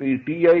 PTI,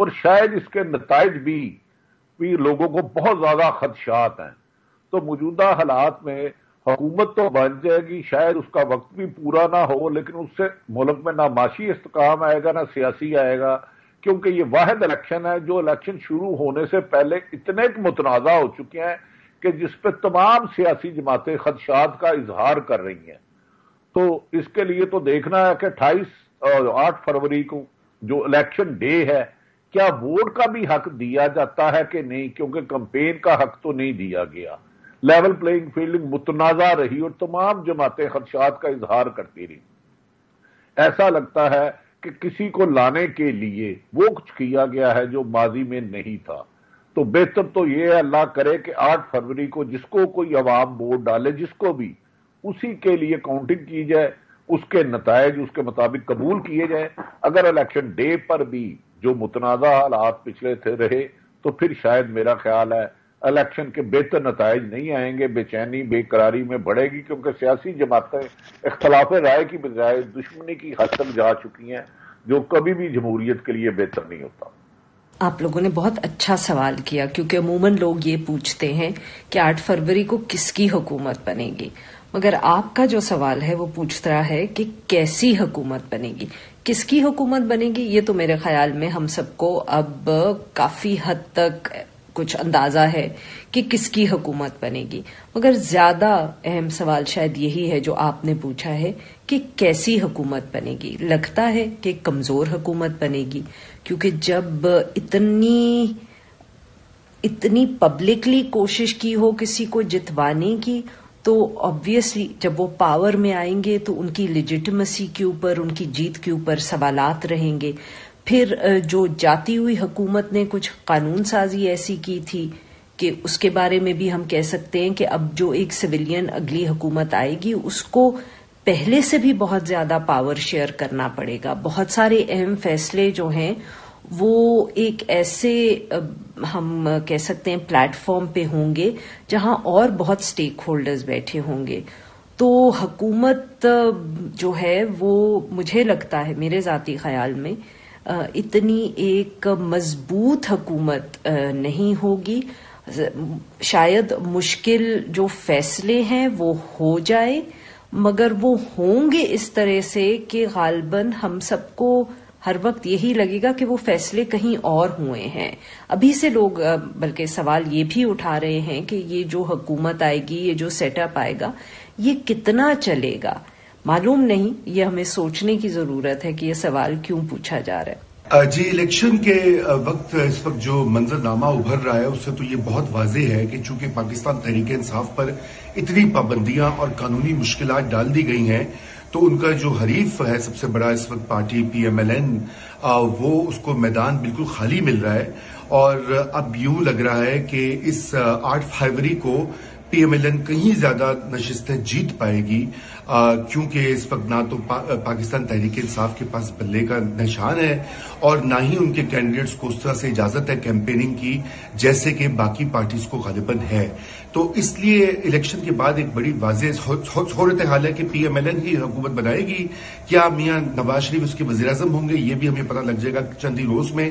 اور شاید اس کے نتائج بھی لوگوں کو بہت زیادہ خدشات ہیں. تو موجودہ حالات میں حکومت تو بن جائے گی، شاید اس کا وقت بھی پورا نہ ہو، لیکن اس سے ملک میں نہ معاشی استحکام آئے گا نہ سیاسی آئے گا، کیونکہ یہ واحد الیکشن ہے جو الیکشن شروع ہونے سے پہلے اتنے متنازع ہو چکے ہیں کہ جس پہ تمام سیاسی جماعتیں خدشات کا اظہار کر رہی ہیں. تو اس کے لیے تو دیکھنا ہے کہ 8 فروری کو جو الیکشن ڈے ہے کیا ووٹ کا بھی حق دیا جاتا ہے کہ نہیں، کیونکہ کمپین کا حق تو نہیں دیا گیا. لیول پلینگ فیلڈنگ متنازع رہی اور تمام جماعتیں خدشات کا اظہار کرتی رہی. ایسا لگتا ہے کہ کسی کو لانے کے لیے وہ کچھ کیا گیا ہے جو ماضی میں نہیں تھا. تو بہتر تو یہ ہے اللہ کرے کہ 8 فروری کو جس کو کوئی عوام ووٹ ڈالے، جس کو بھی، اسی کے لیے کاؤنٹنگ کی جائے، اس کے نتائج اس کے مطابق قبول کیے جائیں. اگر الیکشن ڈے پر بھی جو متنازع حالات پچھلے تھے رہے تو پھر شاید میرا خیال ہے الیکشن کے بہتر نتائج نہیں آئیں گے، بے چینی بے قراری میں بڑھے گی، کیونکہ سیاسی جماعتیں اختلاف رائے کی بجائے دشمنی کی حد تک جا چکی ہیں، جو کبھی بھی جمہوریت کے لیے بہتر نہیں ہوتا. آپ لوگوں نے بہت اچھا سوال کیا، کیونکہ عموماً لوگ یہ پوچھتے ہیں کہ 8 فروری کو کس کی حکومت بنے گی، مگر آپ کا جو سوال ہے وہ پوچھ رہا ہے کہ کیسی حکومت بنے گی. کس کی حکومت بنے گی یہ تو میرے خیال میں ہم سب کو اب کافی حد تک کچھ اندازہ ہے کہ کس کی حکومت بنے گی، مگر زیادہ اہم سوال شاید یہی ہے جو آپ نے پوچھا ہے کہ کیسی حکومت بنے گی. لگتا ہے کہ کمزور حکومت بنے گی، کیونکہ جب اتنی پبلکلی کوشش کی ہو کسی کو جتوانے کی تو آبویسلی جب وہ پاور میں آئیں گے تو ان کی لیجیٹیمیسی کے اوپر، ان کی جیت کے اوپر سوالات رہیں گے. پھر جو جاتی ہوئی حکومت نے کچھ قانون سازی ایسی کی تھی کہ اس کے بارے میں بھی ہم کہہ سکتے ہیں کہ اب جو ایک سویلین اگلی حکومت آئے گی اس کو پہلے سے بھی بہت زیادہ پاور شیئر کرنا پڑے گا. بہت سارے اہم فیصلے جو ہیں وہ ایک ایسے ہم کہہ سکتے ہیں پلیٹ فارم پہ ہوں گے جہاں اور بہت سٹیک ہولڈرز بیٹھے ہوں گے. تو حکومت جو ہے وہ مجھے لگتا ہے میرے ذاتی خیال میں اتنی ایک مضبوط حکومت نہیں ہوگی. شاید مشکل جو فیصلے ہیں وہ ہو جائے، مگر وہ ہوں گے اس طرح سے کہ غالباً ہم سب کو ہر وقت یہی لگے گا کہ وہ فیصلے کہیں اور ہوئے ہیں. ابھی سے لوگ بلکہ سوال یہ بھی اٹھا رہے ہیں کہ یہ جو حکومت آئے گی، یہ جو سیٹ اپ آئے گا، یہ کتنا چلے گا. معلوم نہیں، یہ ہمیں سوچنے کی ضرورت ہے کہ یہ سوال کیوں پوچھا جا رہا ہے. جی، الیکشن کے وقت اس وقت جو منظرنامہ ابھر رہا ہے اس سے تو یہ بہت واضح ہے کہ چونکہ پاکستان تحریک انصاف پر اتنی پابندیاں اور قانونی مشکلات ڈال دی گئی ہیں تو ان کا جو حریف ہے سب سے بڑا اس وقت پارٹی PMLN، وہ اس کو میدان بالکل خالی مل رہا ہے. اور اب یوں لگ رہا ہے کہ اس 8 فروری کو PMLN کہیں زیادہ نشستیں جیت پائے گی، کیونکہ اس وقت نہ تو پاکستان تحریک انصاف کے پاس بلے کا نشان ہے اور نہ ہی ان کے کینڈیڈیٹس کو اس طرح سے اجازت ہے کیمپیننگ کی جیسے کہ باقی پارٹیز کو غالباً ہے. تو اس لیے الیکشن کے بعد ایک بڑی واضح صورتحال ہے کہ PMLN ہی حکومت بنائے گی. کیا میاں نواز شریف اس کے وزیر اعظم ہوں گے یہ بھی ہمیں پتہ لگ جائے گا چند ہی روز میں.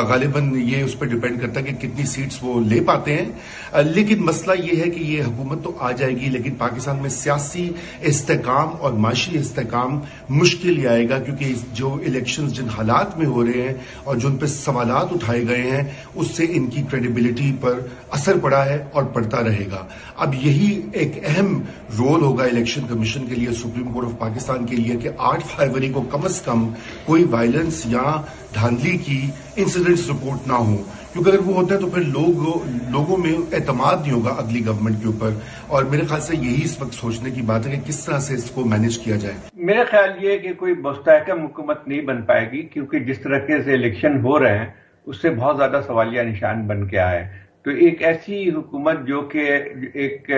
غالباً یہ اس پر ڈیپینڈ کرتا ہے کہ کتنی سیٹس وہ لے پاتے ہیں. لیکن مسئلہ یہ ہے کہ یہ حکومت تو آ جائے گی، لیکن پاکستان میں سیاسی استحکام اور معاشی استحکام مشکل ہی آئے گا، کیونکہ جو الیکشنز جن حالات میں ہو رہے ہیں اور جن پہ سوالات اٹھائے گئے ہیں اس سے ان کی کریڈیبلٹی پر اثر پڑا ہے اور پڑتا رہے گا. اب یہی ایک اہم رول ہوگا الیکشن کمیشن کے لیے، سپریم کورٹ آف پاکستان کے لیے، کہ 8 فروری کو کم از کم کوئی وائلنس یا دھاندلی کی انسیڈنٹس رپورٹ نہ ہوں، کیونکہ اگر وہ ہوتا ہے تو پھر لوگوں میں اعتماد نہیں ہوگا اگلی گورنمنٹ کے اوپر. اور میرے خیال سے یہی اس وقت سوچنے کی بات ہے کہ کس طرح سے اس کو مینیج کیا جائے. میرا خیال یہ ہے کہ کوئی مستحکم حکومت نہیں بن پائے گی، کیونکہ جس طریقے سے الیکشن ہو رہے ہیں اس سے بہت زیادہ سوالیہ نشان بن کے آئے. تو ایک ایسی حکومت جو کہ ایک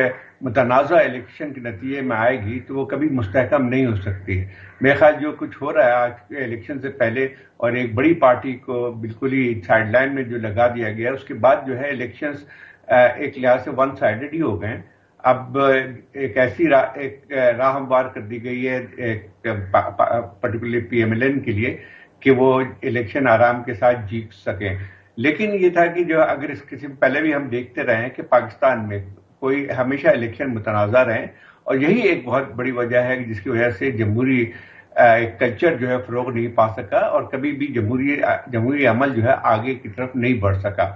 متنازع الیکشن کے نتیجے میں آئے گی تو وہ کبھی مستحکم نہیں ہو سکتی. میرے خیال جو کچھ ہو رہا ہے آج کے الیکشن سے پہلے اور ایک بڑی پارٹی کو بالکل ہی سائڈ لائن میں جو لگا دیا گیا، اس کے بعد جو ہے الیکشنز ایک لحاظ سے ون سائیڈڈ ہی ہو گئے. اب ایک ایسی راہ ہموار کر دی گئی ہے پرٹیکولرلی PMLN کے لیے کہ وہ الیکشن آرام کے ساتھ جیت سکیں. لیکن یہ تھا کہ جو اگر اس قسم پہلے بھی ہم دیکھتے رہے کہ پاکستان میں کوئی ہمیشہ الیکشن متنازع رہے، اور یہی ایک بہت بڑی وجہ ہے جس کی وجہ سے جمہوری کلچر جو ہے فروغ نہیں پا سکا، اور کبھی بھی جمہوری عمل جو ہے آگے کی طرف نہیں بڑھ سکا.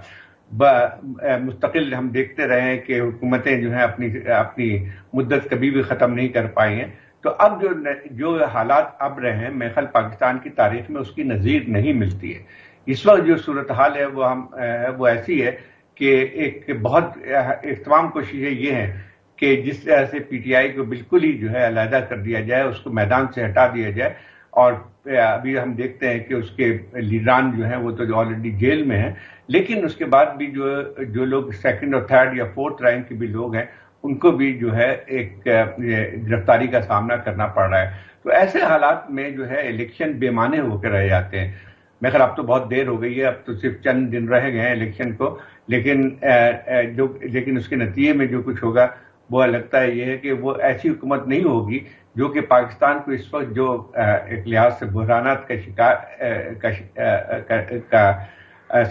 مستقل ہم دیکھتے رہے ہیں کہ حکومتیں جو ہیں اپنی مدت کبھی بھی ختم نہیں کر پائی ہیں. تو اب جو حالات اب رہے ہیں، میرے خیال پاکستان کی تاریخ میں اس کی نظیر نہیں ملتی ہے. اس وقت جو صورتحال ہے وہ ایسی ہے کہ ایک بہت تمام کوششیں یہ ہیں کہ جس طرح سے پی ٹی آئی کو بالکل ہی جو ہے علیحدہ کر دیا جائے، اس کو میدان سے ہٹا دیا جائے. اور ابھی ہم دیکھتے ہیں کہ اس کے لیڈران جو ہیں وہ تو آلریڈی جیل میں ہیں، لیکن اس کے بعد بھی جو لوگ سیکنڈ اور تھرڈ یا فورتھ رینک کے بھی لوگ ہیں، ان کو بھی جو ہے ایک گرفتاری کا سامنا کرنا پڑ رہا ہے. تو ایسے حالات میں جو ہے الیکشن بے معنی ہو کے رہ جاتے ہیں. میں خیال اب تو بہت دیر ہو گئی ہے، اب تو صرف چند دن رہ گئے ہیں الیکشن کو، لیکن اس کے نتیجے میں جو کچھ ہوگا وہ لگتا ہے یہ ہے کہ وہ ایسی حکومت نہیں ہوگی جو کہ پاکستان کو اس وقت جو ایک لحاظ سے بحرانات کا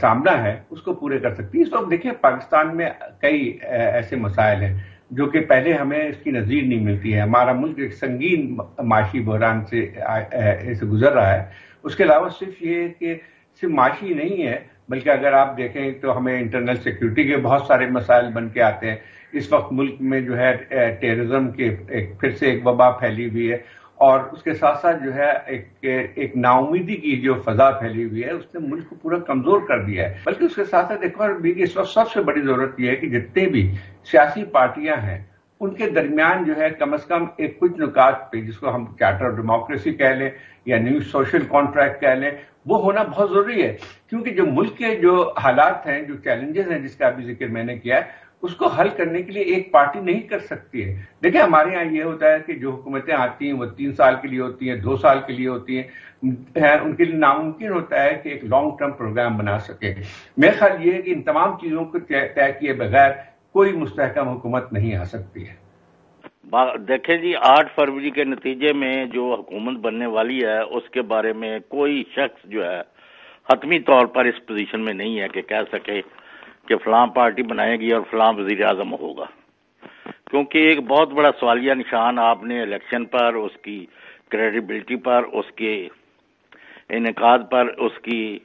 سامنا ہے اس کو پورے کر سکتی ہے. اس وقت دیکھیں پاکستان میں کئی ایسے مسائل ہیں جو کہ پہلے ہمیں اس کی نظیر نہیں ملتی ہے. ہمارا ملک ایک سنگین معاشی بحران سے گزر رہا ہے. اس کے علاوہ صرف یہ کہ صرف معاشی نہیں ہے، بلکہ اگر آپ دیکھیں تو ہمیں انٹرنل سیکیورٹی کے بہت سارے مسائل بن کے آتے ہیں. اس وقت ملک میں جو ہے ٹیررزم کے پھر سے ایک وبا پھیلی ہوئی ہے، اور اس کے ساتھ ساتھ جو ہے ایک نا امیدی کی جو فضا پھیلی ہوئی ہے، اس نے ملک کو پورا کمزور کر دیا ہے. بلکہ اس کے ساتھ ساتھ ایک اور بھی اس وقت سب سے بڑی ضرورت یہ ہے کہ جتنے بھی سیاسی پارٹیاں ہیں ان کے درمیان جو ہے کم از کم ایک کچھ نکات پہ، جس کو ہم چارٹر آف ڈیموکریسی کہہ لیں یا نیو سوشل کانٹریکٹ کہہ لیں، وہ ہونا بہت ضروری ہے. کیونکہ جو ملک کے جو حالات ہیں، جو چیلنجز ہیں جس کا ابھی ذکر میں نے کیا ہے، اس کو حل کرنے کے لیے ایک پارٹی نہیں کر سکتی ہے. دیکھیں ہمارے یہاں یہ ہوتا ہے کہ جو حکومتیں آتی ہیں وہ 3 سال کے لیے ہوتی ہیں، 2 سال کے لیے ہوتی ہیں. ان کے لیے ناممکن ہوتا ہے کہ ایک لانگ ٹرم پروگرام بنا سکے. میرا خیال یہ ہے کہ ان تمام چیزوں کو طے کیے بغیر کوئی مستحکم حکومت نہیں آ سکتی ہے. دیکھیں جی، 8 فروری کے نتیجے میں جو حکومت بننے والی ہے اس کے بارے میں کوئی شخص جو ہے حتمی طور پر اس پوزیشن میں نہیں ہے کہ کہہ سکے کہ فلاں پارٹی بنائے گی اور فلاں وزیر اعظم ہوگا. کیونکہ ایک بہت بڑا سوالیہ نشان آپ نے الیکشن پر، اس کی کریڈیبلٹی پر، اس کے انعقاد پر، اس کی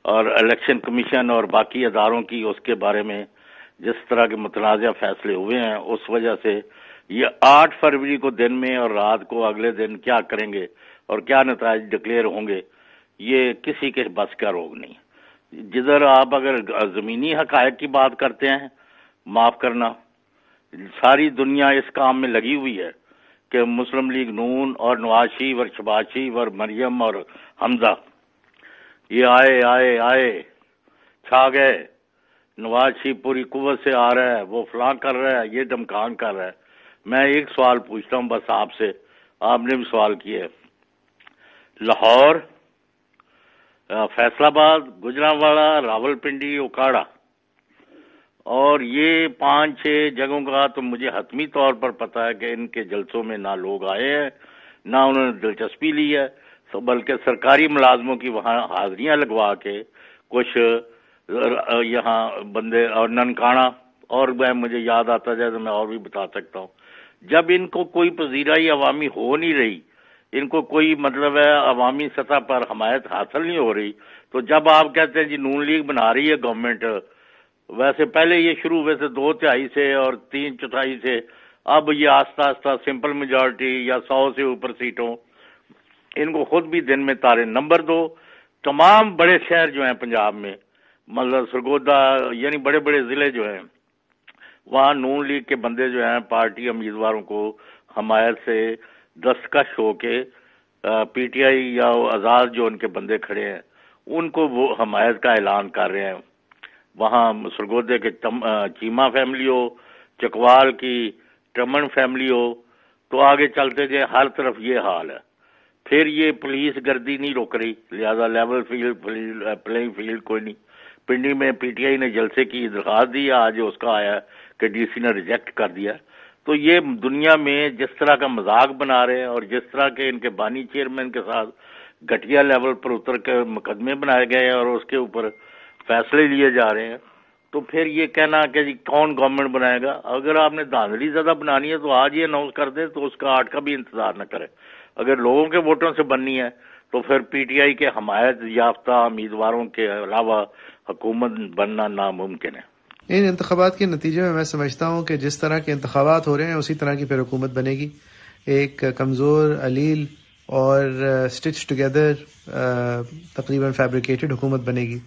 اور الیکشن کمیشن اور باقی اداروں کی اس کے بارے میں جس طرح کے متنازع فیصلے ہوئے ہیں، اس وجہ سے یہ 8 فروری کو دن میں اور رات کو اگلے دن کیا کریں گے اور کیا نتائج ڈکلیئر ہوں گے، یہ کسی کے بس کا روگ نہیں. جدھر آپ اگر زمینی حقائق کی بات کرتے ہیں، معاف کرنا، ساری دنیا اس کام میں لگی ہوئی ہے کہ مسلم لیگ نون اور نواز شریف اور شہباز شریف اور مریم اور حمزہ یہ آئے چھا گئے. نواز شریف پوری قوت سے آ رہا ہے، وہ فلاں کر رہا ہے، یہ دمکان کر رہا ہے. میں ایک سوال پوچھتا ہوں بس آپ سے، آپ نے بھی سوال کیا ہے. لاہور، فیصل آباد، گجرانوالا، راول پنڈی، اوکاڑا، اور یہ 5-6 جگہوں کا تو مجھے حتمی طور پر پتا ہے کہ ان کے جلسوں میں نہ لوگ آئے ہیں، نہ انہوں نے دلچسپی لی ہے، بلکہ سرکاری ملازموں کی وہاں حاضریاں لگوا کے کچھ یہاں بندے، اور ننکانہ، اور مجھے یاد آتا جائے تو میں اور بھی بتا سکتا ہوں. جب ان کو کوئی پذیرائی عوامی ہو نہیں رہی، ان کو کوئی مطلب ہے عوامی سطح پر حمایت حاصل نہیں ہو رہی، تو جب آپ کہتے ہیں جی نون لیگ بنا رہی ہے گورنمنٹ، ویسے پہلے یہ شروع ہوئے تھے 2/3 سے اور 3/4 سے، اب یہ آہستہ آہستہ سمپل میجورٹی یا 100 سے اوپر سیٹوں، ان کو خود بھی دن میں تارے. نمبر 2، تمام بڑے شہر جو ہیں پنجاب میں، مطلب سرگودا، یعنی بڑے بڑے ضلع جو ہیں، وہاں نون لیگ کے بندے جو ہیں پارٹی امیدواروں کو حمایت سے دستکش ہو کے پی ٹی آئی یا آزاد جو ان کے بندے کھڑے ہیں ان کو وہ حمایت کا اعلان کر رہے ہیں. وہاں سرگودے کے چیمہ فیملی ہو، چکوال کی ٹمن فیملی ہو، تو آگے چلتے جائے ہر طرف یہ حال ہے. پھر یہ پولیس گردی نہیں روک رہی، لہذا لیول پلینگ فیلڈ کوئی نہیں. پنڈی میں پی ٹی آئی نے جلسے کی درخواست دی، آج اس کا آیا کہ ڈی سی نے ریجیکٹ کر دیا. تو یہ دنیا میں جس طرح کا مذاق بنا رہے ہیں اور جس طرح کے ان کے بانی چیئرمین کے ساتھ گھٹیا لیول پر اتر کے مقدمے بنائے گئے اور اس کے اوپر فیصلے لیے جا رہے ہیں، تو پھر یہ کہنا کہ جی کون گورنمنٹ بنائے گا؟ اگر آپ نے دھاندلی زیادہ بنانی ہے تو آج یہ اناؤنس کر دیں، تو اس کا 8 کا بھی انتظار نہ کرے۔ اگر لوگوں کے ووٹوں سے بننی ہے تو پھر پی ٹی آئی کے حمایت یافتہ امیدواروں کے علاوہ حکومت بننا ناممکن ہے۔ ان انتخابات کے نتیجے میں میں سمجھتا ہوں کہ جس طرح کے انتخابات ہو رہے ہیں اسی طرح کی پھر حکومت بنے گی، ایک کمزور، علیل اور اسٹچ ٹوگیدر تقریباً فیبریکیٹڈ حکومت بنے گی،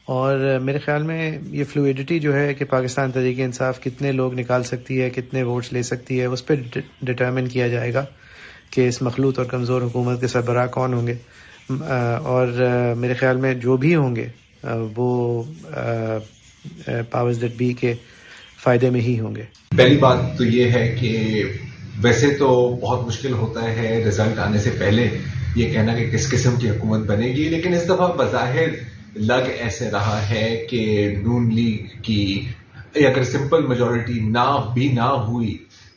اور میرے خیال میں یہ فلوئڈٹی جو ہے کہ پاکستان تحریک انصاف کتنے لوگ نکال سکتی ہے، کتنے ووٹس لے سکتی ہے، اس پہ ڈٹرمن کیا جائے گا کہ اس مخلوط اور کمزور حکومت کے سربراہ کون ہوں گے، اور میرے خیال میں جو بھی ہوں گے وہ پاورز دیٹ بی کے فائدے میں ہی ہوں گے۔ پہلی بات تو یہ ہے کہ ویسے تو بہت مشکل ہوتا ہے رزلٹ آنے سے پہلے یہ کہنا کہ کس قسم کی حکومت بنے گی، لیکن اس دفعہ بظاہر لگ ایسے رہا ہے کہ نون لیگ کی اگر سمپل میجورٹی نہ ہوئی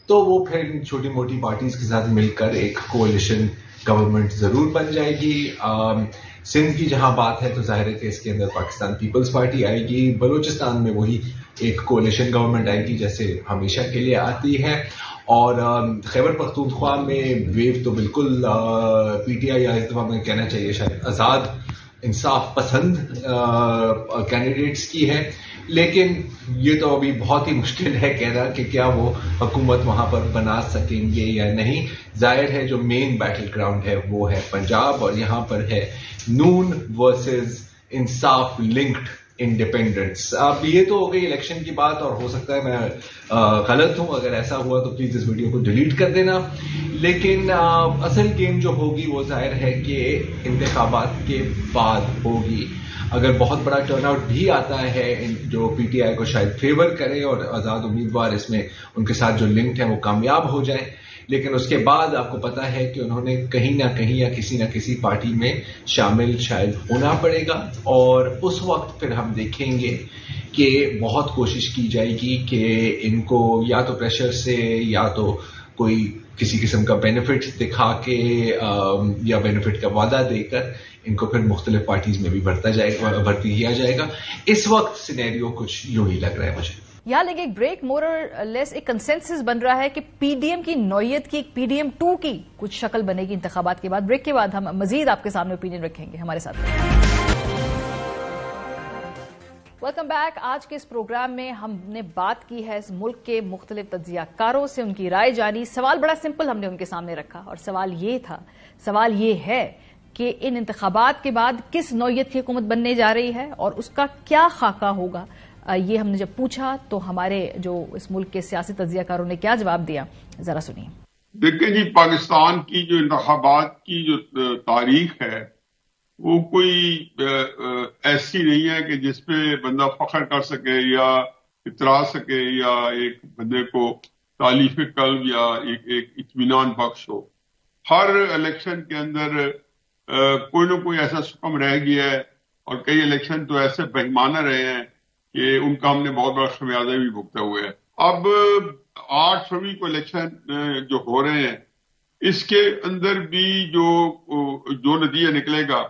تو وہ پھر چھوٹی موٹی پارٹیز کے ساتھ مل کر ایک کولیشن گورنمنٹ ضرور بن جائے گی۔ سندھ کی جہاں بات ہے تو ظاہر ہے کہ اس کے اندر پاکستان پیپلز پارٹی آئے گی، بلوچستان میں وہی ایک کولیشن گورنمنٹ آئے گی جیسے ہمیشہ کے لیے آتی ہے، اور خیبر پختونخوا میں ویو تو بالکل پی ٹی آئی اس دفعہ میں کہنا چاہیے شاید آزاد انصاف پسند کینڈیڈیٹس کی ہے، لیکن یہ تو ابھی بہت ہی مشکل ہے کہنا کہ کیا وہ حکومت وہاں پر بنا سکیں گے یا نہیں۔ ظاہر ہے جو مین بیٹل گراؤنڈ ہے وہ ہے پنجاب، اور یہاں پر ہے نون ورسز انصاف لنکڈ انڈیپینڈنٹس۔ اب یہ تو ہو گئی الیکشن کی بات، اور ہو سکتا ہے میں غلط ہوں، اگر ایسا ہوا تو پلیز اس ویڈیو کو ڈیلیٹ کر دینا، لیکن اصل گیم جو ہوگی وہ ظاہر ہے کہ انتخابات کے بعد ہوگی۔ اگر بہت بڑا ٹرن آؤٹ بھی آتا ہے جو پی ٹی آئی کو شاید فیور کرے اور آزاد امیدوار اس میں ان کے ساتھ جو لنکڈ ہیں وہ کامیاب ہو جائیں، لیکن اس کے بعد آپ کو پتا ہے کہ انہوں نے کہیں نہ کہیں یا کسی نہ کسی پارٹی میں شامل شاید ہونا پڑے گا، اور اس وقت پھر ہم دیکھیں گے کہ بہت کوشش کی جائے گی کہ ان کو یا تو پریشر سے یا تو کوئی کسی قسم کا بینیفٹ دکھا کے یا بینیفٹ کا وعدہ دے کر ان کو پھر مختلف پارٹیز میں بھی بھرتی کیا جائے گا۔ اس وقت سینیریو کچھ یوں ہی لگ رہا ہے مجھے۔ یہاں لگے ایک بریک، مور اور لیس ایک کنسنسس بن رہا ہے کہ پی ڈی ایم کی نوعیت کی، پی ڈی ایم 2 کی کچھ شکل بنے گی انتخابات کے بعد۔ بریک کے بعد ہم مزید آپ کے سامنے اوپینین رکھیں گے، ہمارے ساتھ۔ Welcome back. آج کے اس پروگرام میں ہم نے بات کی ہے اس ملک کے مختلف تجزیہ کاروں سے، ان کی رائے جانی۔ سوال بڑا سمپل ہم نے ان کے سامنے رکھا، اور سوال یہ ہے کہ ان انتخابات کے بعد کس نوعیت کی حکومت بننے جا رہی ہے اور اس کا کیا خاکہ ہوگا۔ یہ ہم نے جب پوچھا تو ہمارے جو اس ملک کے سیاسی تجزیہ کاروں نے کیا جواب دیا، ذرا سنیے۔ دیکھیں جی، پاکستان کی جو انتخابات کی جو تاریخ ہے وہ کوئی ایسی نہیں ہے کہ جس پہ بندہ فخر کر سکے یا اترا سکے یا ایک بندے کو تالیف قلب یا ایک اطمینان بخش ہو۔ ہر الیکشن کے اندر کوئی نہ کوئی ایسا سکم رہ گیا ہے، اور کئی الیکشن تو ایسے بہیمانہ رہے ہیں کہ ان کا ہم نے بہت بڑا خمیازہ بھی بھگتا ہوا ہے۔ اب 8 فروری کو الیکشن جو ہو رہے ہیں، اس کے اندر بھی جو نتیجہ نکلے گا،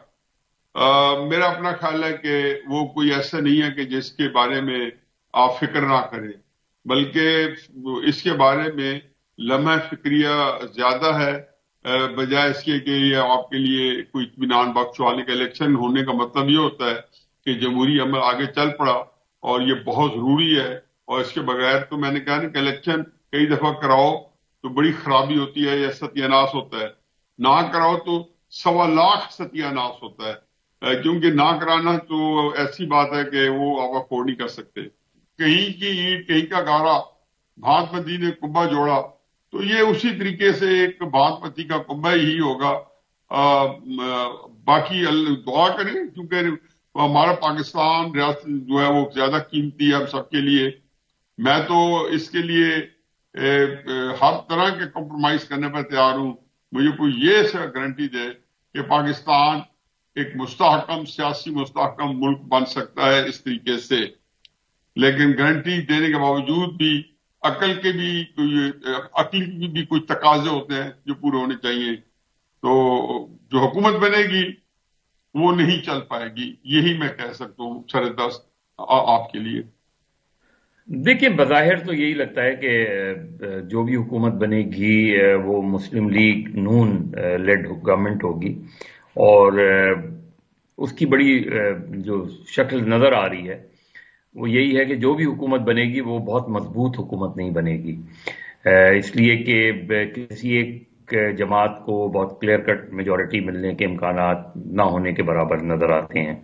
میرا اپنا خیال ہے کہ وہ کوئی ایسا نہیں ہے کہ جس کے بارے میں آپ فکر نہ کریں، بلکہ اس کے بارے میں لمحہ فکریہ زیادہ ہے، بجائے اس کے کہ یہ آپ کے لیے کوئی اطمینان بخش والی کا الیکشن ہونے کا مطلب یہ ہوتا ہے کہ جمہوری عمل آگے چل پڑا، اور یہ بہت ضروری ہے، اور اس کے بغیر تو میں نے کہا نا کہ الیکشن کئی دفعہ کراؤ تو بڑی خرابی ہوتی ہے یا ستیہ ناش ہوتا ہے، نہ کراؤ تو 1.25 لاکھ ستیہ ناش ہوتا ہے، کیونکہ نہ کرانا تو ایسی بات ہے کہ وہ آپ افورڈ نہیں کر سکتے۔ کہیں کی اینٹ کہیں کا گارا، بھانت متی نے کنبہ جوڑا، تو یہ اسی طریقے سے ایک بھانت متی کا کنبہ ہی ہوگا۔ باقی دعا کریں، کیونکہ ہمارا پاکستان ریاست جو ہے وہ زیادہ قیمتی ہے ہم سب کے لیے۔ میں تو اس کے لیے ہر طرح کے کمپرومائز کرنے پر تیار ہوں، مجھے کوئی یہ گارنٹی دے کہ پاکستان ایک مستحکم سیاسی مستحکم ملک بن سکتا ہے اس طریقے سے، لیکن گارنٹی دینے کے باوجود بھی عقل کے بھی کچھ تقاضے ہوتے ہیں جو پورے ہونے چاہیے۔ تو جو حکومت بنے گی وہ نہیں چل پائے گی. یہی میں کہہ سکتا ہوں سردست آپ کے لیے. دیکھیں بظاہر تو یہی لگتا ہے کہ جو بھی حکومت بنے گی وہ مسلم لیگ نون لیڈ گورنمنٹ ہوگی، اور اس کی بڑی جو شکل نظر آ رہی ہے وہ یہی ہے کہ جو بھی حکومت بنے گی وہ بہت مضبوط حکومت نہیں بنے گی، اس لیے کہ کسی ایک جماعت کو بہت کلیئر کٹ میجورٹی ملنے کے امکانات نہ ہونے کے برابر نظر آتے ہیں.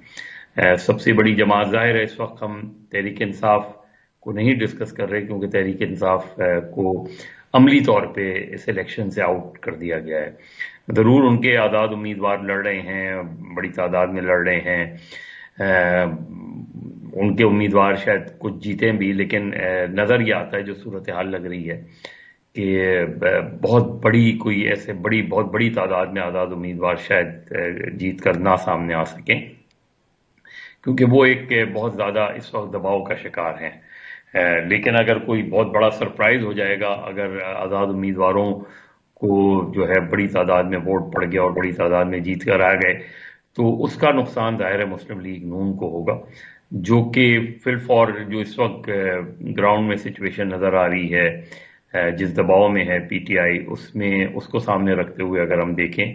سب سے بڑی جماعت ظاہر ہے اس وقت ہم تحریک انصاف کو نہیں ڈسکس کر رہے، کیونکہ تحریک انصاف کو عملی طور پہ اس الیکشن سے آؤٹ کر دیا گیا ہے. ضرور ان کے آزاد امیدوار لڑ رہے ہیں، بڑی تعداد میں لڑ رہے ہیں، ان کے امیدوار شاید کچھ جیتیں بھی، لیکن نظر یہ آتا ہے جو صورتحال لگ رہی ہے کہ بہت بڑی کوئی ایسے بہت بڑی تعداد میں آزاد امیدوار شاید جیت کر نہ سامنے آ سکیں، کیونکہ وہ ایک بہت زیادہ اس وقت دباؤ کا شکار ہیں. لیکن اگر کوئی بہت بڑا سرپرائز ہو جائے گا، اگر آزاد امیدواروں کو جو ہے بڑی تعداد میں ووٹ پڑ گیا اور بڑی تعداد میں جیت کر آ گئے، تو اس کا نقصان ظاہر ہے مسلم لیگ نون کو ہوگا، جو کہ فی الفور جو اس وقت گراؤنڈ میں سچویشن نظر آ رہی ہے، جس دباؤ میں ہے پی ٹی آئی، اس کو سامنے رکھتے ہوئے اگر ہم دیکھیں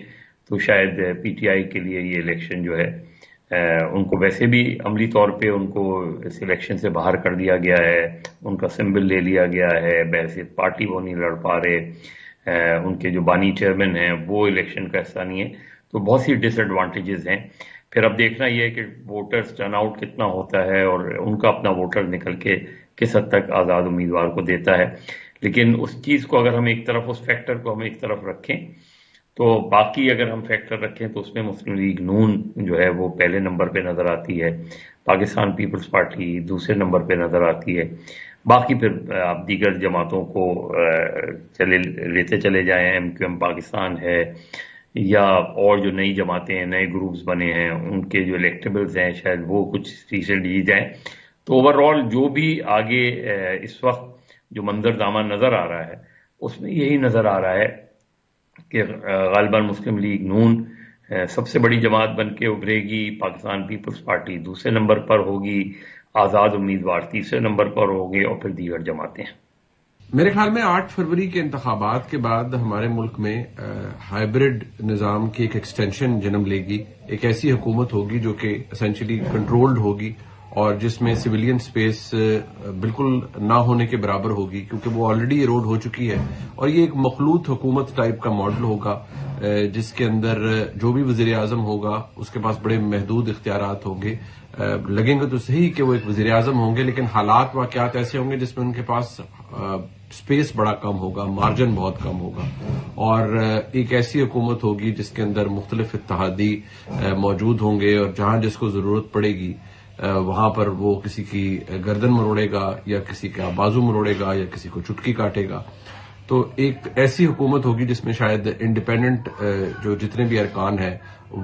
تو شاید پی ٹی آئی کے لیے یہ الیکشن جو ہے، ان کو ویسے بھی عملی طور پہ ان کو اس الیکشن سے باہر کر دیا گیا ہے، ان کا سمبل لے لیا گیا ہے، بحیثیت پارٹی وہ نہیں لڑ پا رہے، ان کے جو بانی چیئرمین ہیں وہ الیکشن کا حصہ نہیں ہے، تو بہت سی ڈس ایڈوانٹیجز ہیں. پھر اب دیکھنا یہ ہے کہ ووٹرز ٹرن آؤٹ کتنا ہوتا ہے اور ان کا اپنا ووٹر نکل کے کس حد تک آزاد امیدوار کو دیتا ہے. لیکن اس چیز کو اگر ہم ایک طرف، اس فیکٹر کو ہم ایک طرف رکھیں، تو باقی اگر ہم فیکٹر رکھیں تو اس میں مسلم لیگ نون جو ہے وہ پہلے نمبر پہ نظر آتی ہے، پاکستان پیپلز پارٹی دوسرے نمبر پہ نظر آتی ہے، باقی پھر آپ دیگر جماعتوں کو لیتے چلے جائیں، ایم کیو ایم پاکستان ہے یا اور جو نئی جماعتیں ہیں، نئے گروپس بنے ہیں، ان کے جو الیکٹیبلز ہیں شاید وہ کچھ ریسنٹ جیت جائیں. تو اوور آل جو بھی آگے اس وقت جو منظر نامہ نظر آ رہا ہے اس میں یہی نظر آ رہا ہے کہ غالباً مسلم لیگ نون سب سے بڑی جماعت بن کے ابھرے گی، پاکستان پیپلز پارٹی دوسرے نمبر پر ہوگی، آزاد امیدوار تیسرے نمبر پر ہوگی، اور پھر دیگر جماعتیں. میرے خیال میں 8 فروری کے انتخابات کے بعد ہمارے ملک میں ہائبرڈ نظام کی ایک ایکسٹینشن جنم لے گی. ایک ایسی حکومت ہوگی جو کہ اسینشلی کنٹرولڈ ہوگی اور جس میں سویلین سپیس بالکل نہ ہونے کے برابر ہوگی، کیونکہ وہ آلریڈی ایروڈ ہو چکی ہے. اور یہ ایک مخلوط حکومت ٹائپ کا ماڈل ہوگا جس کے اندر جو بھی وزیر اعظم ہوگا اس کے پاس بڑے محدود اختیارات ہوں گے. لگیں گے تو صحیح کہ وہ ایک وزیر اعظم ہوں گے، لیکن حالات واقعات ایسے ہوں گے جس میں ان کے پاس اسپیس بڑا کم ہوگا، مارجن بہت کم ہوگا. اور ایک ایسی حکومت ہوگی جس کے اندر مختلف اتحادی موجود ہوں گے، اور جہاں جس کو ضرورت پڑے گی وہاں پر وہ کسی کی گردن مروڑے گا یا کسی کا بازو مروڑے گا یا کسی کو چٹکی کاٹے گا. تو ایک ایسی حکومت ہوگی جس میں شاید انڈیپینڈنٹ جو جتنے بھی ارکان ہیں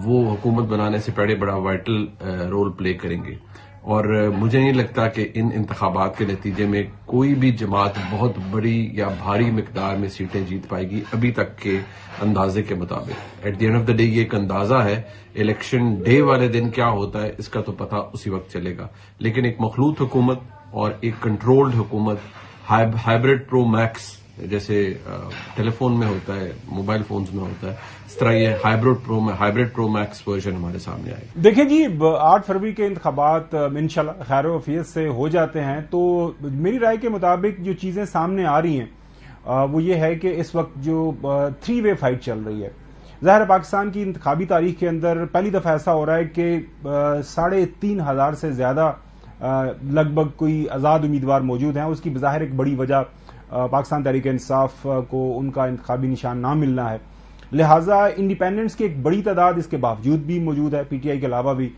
وہ حکومت بنانے سے پہلے بڑا وائٹل رول پلے کریں گے. اور مجھے نہیں لگتا کہ ان انتخابات کے نتیجے میں کوئی بھی جماعت بہت بڑی یا بھاری مقدار میں سیٹیں جیت پائے گی ابھی تک کے اندازے کے مطابق. At the end of the day یہ ایک اندازہ ہے، الیکشن ڈے والے دن کیا ہوتا ہے اس کا تو پتہ اسی وقت چلے گا. لیکن ایک مخلوط حکومت اور ایک کنٹرولڈ حکومت، ہائبرڈ پرو میکس جیسے ٹیلی فون میں ہوتا ہے، موبائل فونز میں ہوتا ہے، اس طرح یہ ہائبرڈ پرو میکس ورژن ہمارے سامنے آئے. دیکھیں جی 8 فروری کے انتخابات انشاءاللہ خیر و عافیت سے ہو جاتے ہیں تو میری رائے کے مطابق جو چیزیں سامنے آ رہی ہیں وہ یہ ہے کہ اس وقت جو 3 وے فائٹ چل رہی ہے. ظاہر پاکستان کی انتخابی تاریخ کے اندر پہلی دفعہ ایسا ہو رہا ہے کہ 3,500 سے زیادہ لگ بھگ کوئی آزاد امیدوار موجود ہیں. اس کی بظاہر ایک بڑی وجہ پاکستان تحریک انصاف کو ان کا انتخابی نشان نہ ملنا ہے، لہٰذا انڈیپینڈنٹس کی ایک بڑی تعداد اس کے باوجود بھی موجود ہے، پی ٹی آئی کے علاوہ بھی.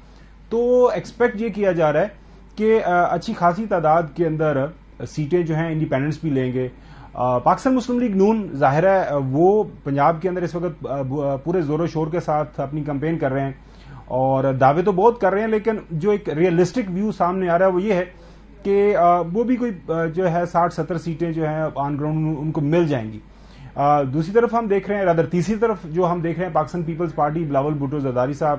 تو ایکسپیکٹ یہ کیا جا رہا ہے کہ اچھی خاصی تعداد کے اندر سیٹیں جو ہیں انڈیپینڈنٹس بھی لیں گے. پاکستان مسلم لیگ نون ظاہر ہے وہ پنجاب کے اندر اس وقت پورے زور و شور کے ساتھ اپنی کمپین کر رہے ہیں اور دعوے تو بہت کر رہے ہیں، لیکن جو ایک ریئلسٹک ویو سامنے آ رہا ہے وہ یہ ہے کہ وہ بھی کوئی جو ہے 60-70 سیٹیں جو ہیں آن گراؤنڈ ان کو مل جائیں گی. دوسری طرف ہم دیکھ رہے ہیں، تیسری طرف جو ہم دیکھ رہے ہیں پاکستان پیپلز پارٹی بلاول بھٹو زرداری صاحب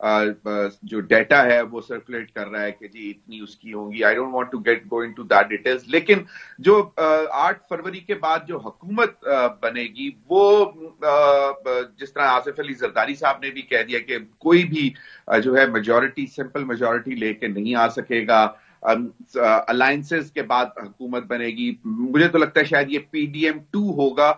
جو ڈیٹا ہے وہ سرکولیٹ کر رہا ہے کہ جی اتنی اس کی ہوں گی. I don't want to go into that details. لیکن جو 8 فروری کے بعد جو حکومت بنے گی وہ جس طرح آصف علی زرداری صاحب نے بھی کہہ دیا کہ کوئی بھی جو ہے میجورٹی سمپل میجورٹی لے کے نہیں آ سکے گا. الائنسز کے بعد حکومت بنے گی. مجھے تو لگتا ہے شاید یہ PDM-2 ہوگا,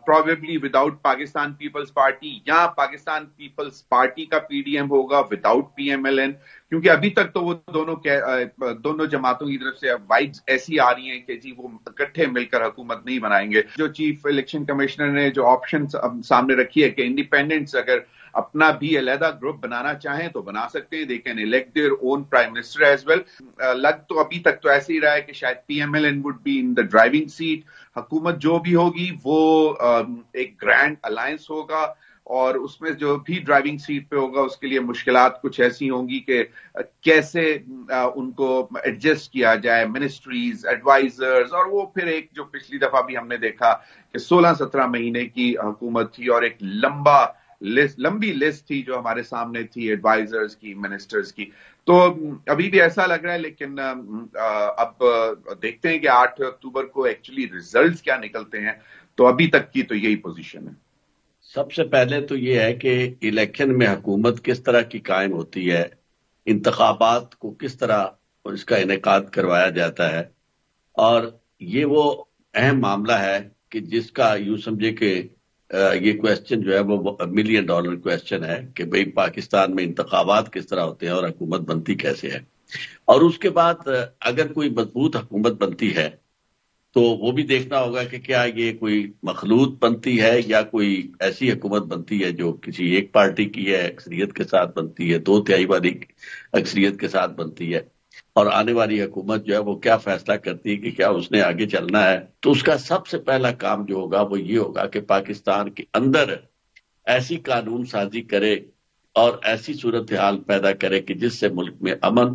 پروبیبلی وداؤٹ پاکستان پیپلز پارٹی, یا پاکستان پیپلز پارٹی کا PDM ہوگا وداؤٹ PMLN, کیونکہ ابھی تک تو وہ دونوں جماعتوں کی طرف سے وائڈز ایسی آ رہی ہیں کہ جی وہ اکٹھے مل کر حکومت نہیں بنائیں گے. جو چیف الیکشن کمشنر نے جو آپشن سامنے رکھی ہے کہ انڈیپینڈنٹس اگر اپنا بھی علیحدہ گروپ بنانا چاہیں تو بنا سکتے ہیں, they can elect their own prime minister as well. لگ تو ابھی تک تو ایسے ہی رہا ہے کہ شاید PMLN would be in the driving seat. حکومت جو بھی ہوگی وہ ایک گرینڈ الائنس ہوگا, اور اس میں جو بھی ڈرائیونگ سیٹ پہ ہوگا اس کے لیے مشکلات کچھ ایسی ہوں گی کہ کیسے ان کو ایڈجسٹ کیا جائے, منسٹریز, ایڈوائزرز, اور وہ پھر ایک جو پچھلی دفعہ بھی ہم نے دیکھا کہ 16-17 مہینے کی حکومت تھی اور ایک لمبی لسٹ تھی جو ہمارے سامنے تھی ایڈوائزرز کی, منسٹرز کی. تو ابھی بھی ایسا لگ رہا ہے, لیکن اب دیکھتے ہیں کہ 8 اکتوبر کو ایکچولی ریزلٹس کیا نکلتے ہیں. تو ابھی تک کی تو یہی پوزیشن ہے. سب سے پہلے تو یہ ہے کہ الیکشن میں حکومت کس طرح کی قائم ہوتی ہے, انتخابات کو کس طرح اس کا انعقاد کروایا جاتا ہے, اور یہ وہ اہم معاملہ ہے کہ جس کا یوں سمجھے کہ یہ کویسچن جو ہے وہ $1 ملین کویسچن ہے کہ بھئی پاکستان میں انتخابات کس طرح ہوتے ہیں اور حکومت بنتی کیسے ہے. اور اس کے بعد اگر کوئی مضبوط حکومت بنتی ہے تو وہ بھی دیکھنا ہوگا کہ کیا یہ کوئی مخلوط بنتی ہے یا کوئی ایسی حکومت بنتی ہے جو کسی ایک پارٹی کی ہے, اکثریت کے ساتھ بنتی ہے, 2/3 والی اکثریت کے ساتھ بنتی ہے, اور آنے والی حکومت جو ہے وہ کیا فیصلہ کرتی ہے کہ کیا اس نے آگے چلنا ہے. تو اس کا سب سے پہلا کام جو ہوگا وہ یہ ہوگا کہ پاکستان کے اندر ایسی قانون سازی کرے اور ایسی صورتحال پیدا کرے کہ جس سے ملک میں امن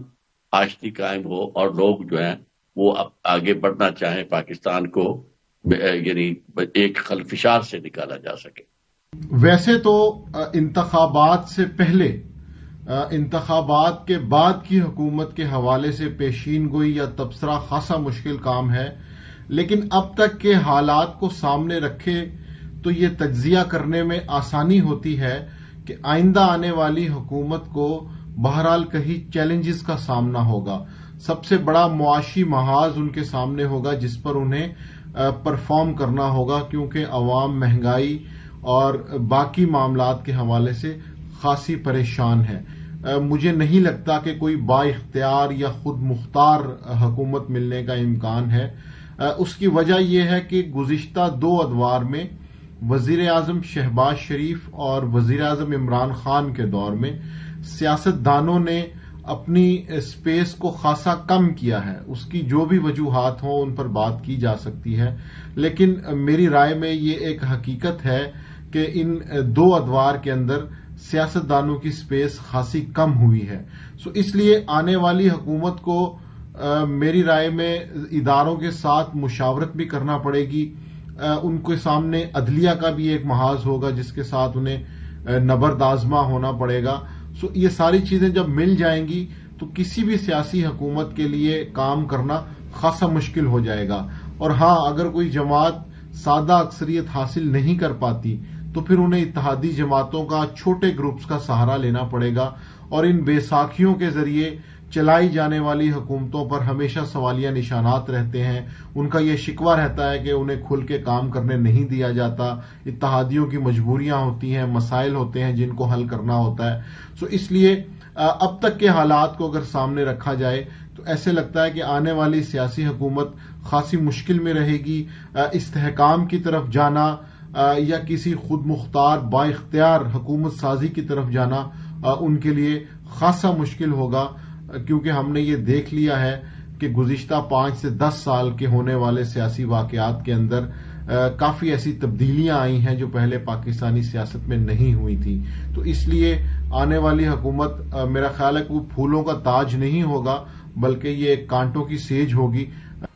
آشتی قائم ہو اور لوگ جو ہیں وہ اب آگے بڑھنا چاہیں, پاکستان کو یعنی ایک خلفشار سے نکالا جا سکے. ویسے تو انتخابات سے پہلے انتخابات کے بعد کی حکومت کے حوالے سے پیشین گوئی یا تبصرہ خاصا مشکل کام ہے, لیکن اب تک کے حالات کو سامنے رکھے تو یہ تجزیہ کرنے میں آسانی ہوتی ہے کہ آئندہ آنے والی حکومت کو بہرحال کہیں چیلنجز کا سامنا ہوگا. سب سے بڑا معاشی محاذ ان کے سامنے ہوگا جس پر انہیں پرفارم کرنا ہوگا, کیونکہ عوام مہنگائی اور باقی معاملات کے حوالے سے خاصی پریشان ہے. مجھے نہیں لگتا کہ کوئی با اختیار یا خود مختار حکومت ملنے کا امکان ہے. اس کی وجہ یہ ہے کہ گزشتہ 2 ادوار میں وزیر اعظم شہباز شریف اور وزیر اعظم عمران خان کے دور میں سیاستدانوں نے اپنی اسپیس کو خاصا کم کیا ہے. اس کی جو بھی وجوہات ہوں ان پر بات کی جا سکتی ہے, لیکن میری رائے میں یہ ایک حقیقت ہے کہ ان 2 ادوار کے اندر سیاستدانوں کی اسپیس خاصی کم ہوئی ہے. اس لیے آنے والی حکومت کو میری رائے میں اداروں کے ساتھ مشاورت بھی کرنا پڑے گی. ان کے سامنے عدلیہ کا بھی ایک محاذ ہوگا جس کے ساتھ انہیں نبرد آزما ہونا پڑے گا. یہ ساری چیزیں جب مل جائیں گی تو کسی بھی سیاسی حکومت کے لیے کام کرنا خاصا مشکل ہو جائے گا. اور ہاں, اگر کوئی جماعت سادہ اکثریت حاصل نہیں کر پاتی تو پھر انہیں اتحادی جماعتوں کا, چھوٹے گروپس کا سہارا لینا پڑے گا, اور ان بے ساکھیوں کے ذریعے چلائی جانے والی حکومتوں پر ہمیشہ سوالیہ نشانات رہتے ہیں. ان کا یہ شکوہ رہتا ہے کہ انہیں کھل کے کام کرنے نہیں دیا جاتا, اتحادیوں کی مجبوریاں ہوتی ہیں, مسائل ہوتے ہیں جن کو حل کرنا ہوتا ہے. اس لیے اب تک کے حالات کو اگر سامنے رکھا جائے تو ایسے لگتا ہے کہ آنے والی سیاسی حکومت خاصی مشکل میں رہے گی. استحکام کی طرف جانا یا کسی خود مختار با اختیار حکومت سازی کی طرف جانا ان کے لیے خاصا مشکل ہوگا, کیونکہ ہم نے یہ دیکھ لیا ہے کہ گزشتہ 5 سے 10 سال کے ہونے والے سیاسی واقعات کے اندر کافی ایسی تبدیلیاں آئی ہیں جو پہلے پاکستانی سیاست میں نہیں ہوئی تھی. تو اس لیے آنے والی حکومت میرا خیال ہے کہ وہ پھولوں کا تاج نہیں ہوگا بلکہ یہ ایک کانٹوں کی سیج ہوگی